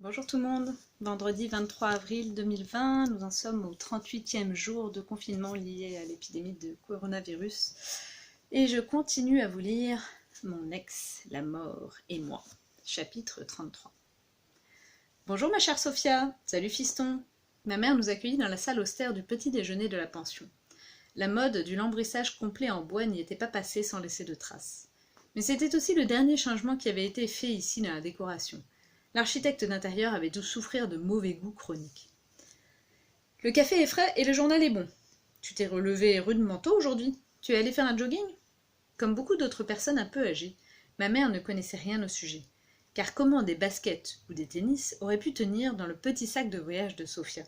Bonjour tout le monde, vendredi 23 avril 2020, nous en sommes au 38e jour de confinement lié à l'épidémie de coronavirus et je continue à vous lire Mon ex, la mort et moi, chapitre 33. Bonjour ma chère Sophia, salut fiston. Ma mère nous accueillit dans la salle austère du petit déjeuner de la pension. La mode du lambrissage complet en bois n'y était pas passée sans laisser de traces. Mais c'était aussi le dernier changement qui avait été fait ici dans la décoration. L'architecte d'intérieur avait dû souffrir de mauvais goût chronique. Le café est frais et le journal est bon. Tu t'es relevé rudement tôt aujourd'hui. Tu es allé faire un jogging ? Comme beaucoup d'autres personnes un peu âgées, ma mère ne connaissait rien au sujet. Car comment des baskets ou des tennis auraient pu tenir dans le petit sac de voyage de Sophia ?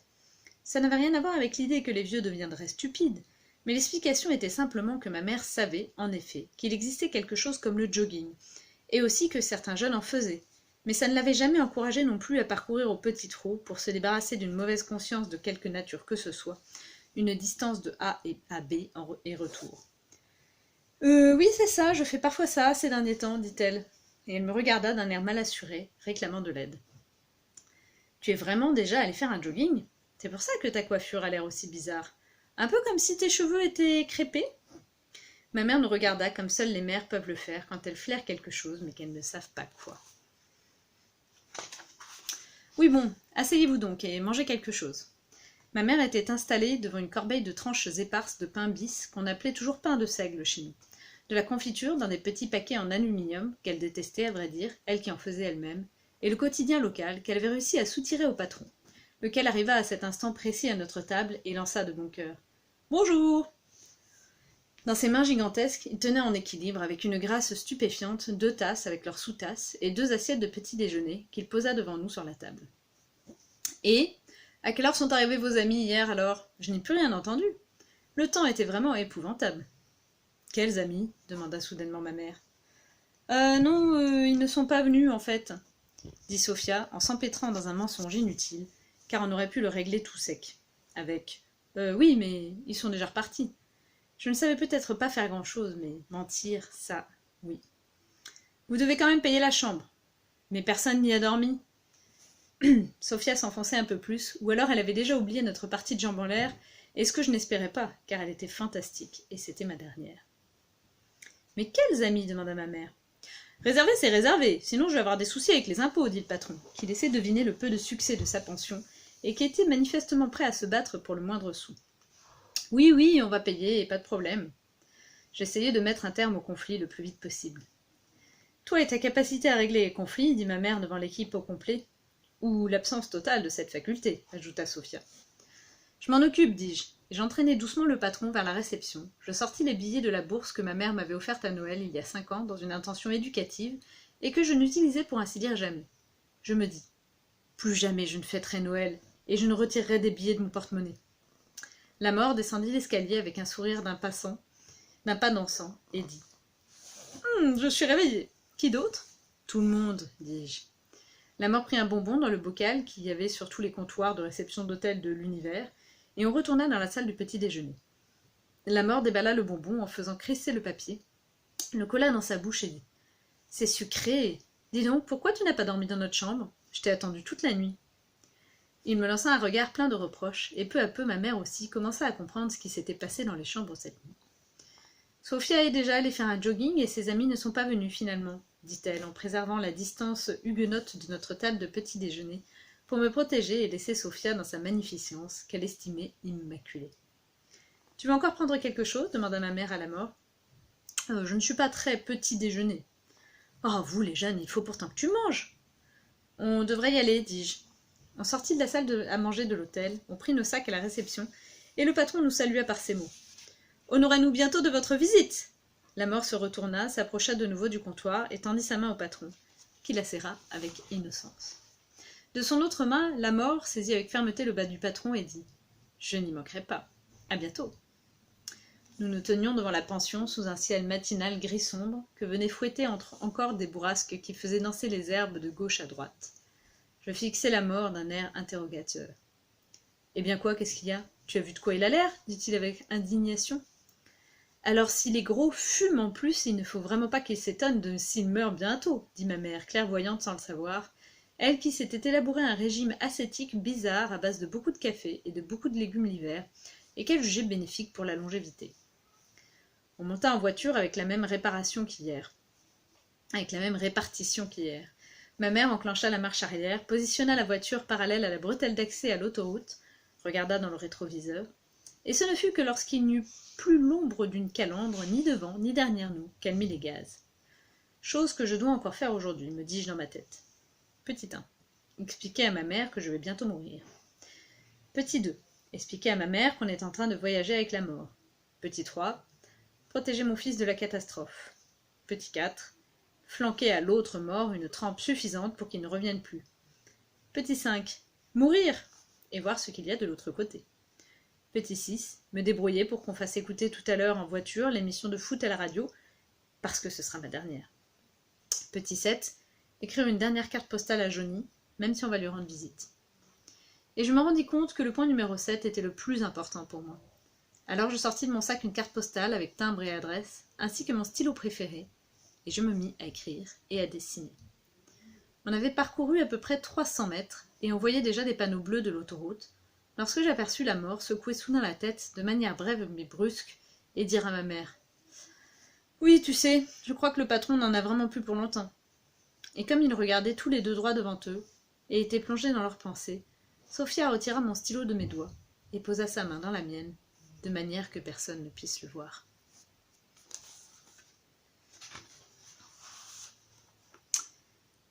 Ça n'avait rien à voir avec l'idée que les vieux deviendraient stupides, mais l'explication était simplement que ma mère savait, en effet, qu'il existait quelque chose comme le jogging, et aussi que certains jeunes en faisaient. Mais ça ne l'avait jamais encouragée non plus à parcourir au petit trot pour se débarrasser d'une mauvaise conscience de quelque nature que ce soit, une distance de A à B et retour. Oui, c'est ça, je fais parfois ça ces derniers temps, dit-elle, et elle me regarda d'un air mal assuré, réclamant de l'aide. Tu es vraiment déjà allé faire un jogging ? C'est pour ça que ta coiffure a l'air aussi bizarre. Un peu comme si tes cheveux étaient crêpés ? Ma mère nous regarda comme seules les mères peuvent le faire quand elles flairent quelque chose mais qu'elles ne savent pas quoi. Oui bon, asseyez-vous donc et mangez quelque chose. Ma mère était installée devant une corbeille de tranches éparses de pain bis qu'on appelait toujours pain de seigle chez nous. De la confiture dans des petits paquets en aluminium qu'elle détestait à vrai dire, elle qui en faisait elle-même, et le quotidien local qu'elle avait réussi à soutirer au patron, lequel arriva à cet instant précis à notre table et lança de bon cœur « Bonjour !» Dans ses mains gigantesques, il tenait en équilibre, avec une grâce stupéfiante, 2 tasses avec leurs sous-tasses et 2 assiettes de petit déjeuner qu'il posa devant nous sur la table. « Et à quelle heure sont arrivés vos amis hier alors ? Je n'ai plus rien entendu. Le temps était vraiment épouvantable. »« Quels amis ? demanda soudainement ma mère. Non, ils ne sont pas venus en fait, dit Sophia en s'empêtrant dans un mensonge inutile, car on aurait pu le régler tout sec. Avec oui, mais ils sont déjà repartis. Je ne savais peut-être pas faire grand-chose, mais mentir, ça, oui. Vous devez quand même payer la chambre. Mais personne n'y a dormi. Sophia s'enfonçait un peu plus, ou alors elle avait déjà oublié notre partie de jambes en l'air, et ce que je n'espérais pas, car elle était fantastique, et c'était ma dernière. Mais quels amis ? demanda ma mère. Réserver, c'est réservé, sinon je vais avoir des soucis avec les impôts, dit le patron, qui laissait deviner le peu de succès de sa pension, et qui était manifestement prêt à se battre pour le moindre sou. Oui, oui, on va payer, et pas de problème. J'essayais de mettre un terme au conflit le plus vite possible. Toi et ta capacité à régler les conflits, dit ma mère devant l'équipe au complet, ou l'absence totale de cette faculté, ajouta Sophia. Je m'en occupe, dis-je, et j'entraînai doucement le patron vers la réception. Je sortis les billets de la bourse que ma mère m'avait offerte à Noël il y a 5 ans dans une intention éducative et que je n'utilisais pour ainsi dire jamais. Je me dis, plus jamais je ne fêterai Noël et je ne retirerai des billets de mon porte-monnaie. La mort descendit l'escalier avec un sourire d'un pas dansant, et dit « Je suis réveillée. Qui d'autre ?»« Tout le monde, dis-je. » La mort prit un bonbon dans le bocal qu'il y avait sur tous les comptoirs de réception d'hôtel de l'univers, et on retourna dans la salle du petit déjeuner. La mort déballa le bonbon en faisant crisser le papier, le colla dans sa bouche et dit « C'est sucré. Dis donc, pourquoi tu n'as pas dormi dans notre chambre ? Je t'ai attendu toute la nuit. » Il me lança un regard plein de reproches, et peu à peu ma mère aussi commença à comprendre ce qui s'était passé dans les chambres cette nuit. Sophia est déjà allée faire un jogging et ses amis ne sont pas venus finalement, dit-elle en préservant la distance huguenote de notre table de petit déjeuner pour me protéger et laisser Sophia dans sa magnificence qu'elle estimait immaculée. « Tu veux encore prendre quelque chose ? demanda ma mère à la mort. Je ne suis pas très petit déjeuner. »« Oh, vous les jeunes, il faut pourtant que tu manges !»« On devrait y aller, dis-je. » On sortit de la salle à manger de l'hôtel, on prit nos sacs à la réception, et le patron nous salua par ces mots. « Honorez-nous bientôt de votre visite !» La mort se retourna, s'approcha de nouveau du comptoir et tendit sa main au patron, qui la serra avec innocence. De son autre main, la mort saisit avec fermeté le bas du patron et dit « Je n'y manquerai pas. À bientôt !» Nous nous tenions devant la pension sous un ciel matinal gris sombre que venaient fouetter encore des bourrasques qui faisaient danser les herbes de gauche à droite. Je fixai la mort d'un air interrogateur. « Eh bien quoi, qu'est-ce qu'il y a ? Tu as vu de quoi il a l'air » dit-il avec indignation. « Alors s'il est gros, fume en plus, il ne faut vraiment pas qu'il s'étonne s'il meurt bientôt, dit ma mère, clairvoyante sans le savoir, Elle qui s'était élaboré un régime ascétique bizarre à base de beaucoup de café et de beaucoup de légumes l'hiver, et qu'elle jugeait bénéfique pour la longévité. On monta en voiture avec la même réparation qu'hier. Avec la même répartition qu'hier. Ma mère enclencha la marche arrière, positionna la voiture parallèle à la bretelle d'accès à l'autoroute, regarda dans le rétroviseur, et ce ne fut que lorsqu'il n'y eut plus l'ombre d'une calandre, ni devant, ni derrière nous, qu'elle mit les gaz. Chose que je dois encore faire aujourd'hui, me dis-je dans ma tête. Petit 1. Expliquer à ma mère que je vais bientôt mourir. Petit 2. Expliquer à ma mère qu'on est en train de voyager avec la mort. Petit 3. Protéger mon fils de la catastrophe. Petit 4. Flanquer à l'autre mort une trempe suffisante pour qu'il ne revienne plus. Petit 5. Mourir et voir ce qu'il y a de l'autre côté. Petit 6. Me débrouiller pour qu'on fasse écouter tout à l'heure en voiture l'émission de foot à la radio, parce que ce sera ma dernière. Petit 7. Écrire une dernière carte postale à Johnny, même si on va lui rendre visite. Et je me rendis compte que le point numéro 7 était le plus important pour moi. Alors je sortis de mon sac une carte postale avec timbre et adresse, ainsi que mon stylo préféré, et je me mis à écrire et à dessiner. On avait parcouru à peu près 300 mètres, et on voyait déjà des panneaux bleus de l'autoroute, lorsque j'aperçus la mort secouer soudain la tête de manière brève mais brusque, et dire à ma mère « Oui, tu sais, je crois que le patron n'en a vraiment plus pour longtemps. » Et comme ils regardaient tous les deux droit devant eux, et étaient plongés dans leurs pensées, Sophia retira mon stylo de mes doigts, et posa sa main dans la mienne, de manière que personne ne puisse le voir.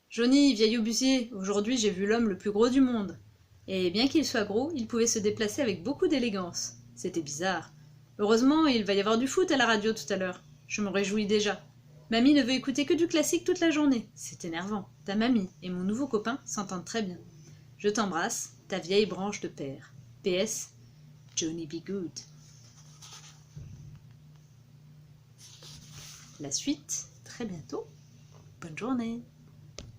Johnny, vieil obusier, aujourd'hui j'ai vu l'homme le plus gros du monde. Et bien qu'il soit gros, il pouvait se déplacer avec beaucoup d'élégance. C'était bizarre. Heureusement, il va y avoir du foot à la radio tout à l'heure. Je m'en réjouis déjà. Mamie ne veut écouter que du classique toute la journée. C'est énervant. Ta mamie et mon nouveau copain s'entendent très bien. Je t'embrasse, ta vieille branche de père. PS, Johnny be good. La suite, très bientôt. Bonne journée.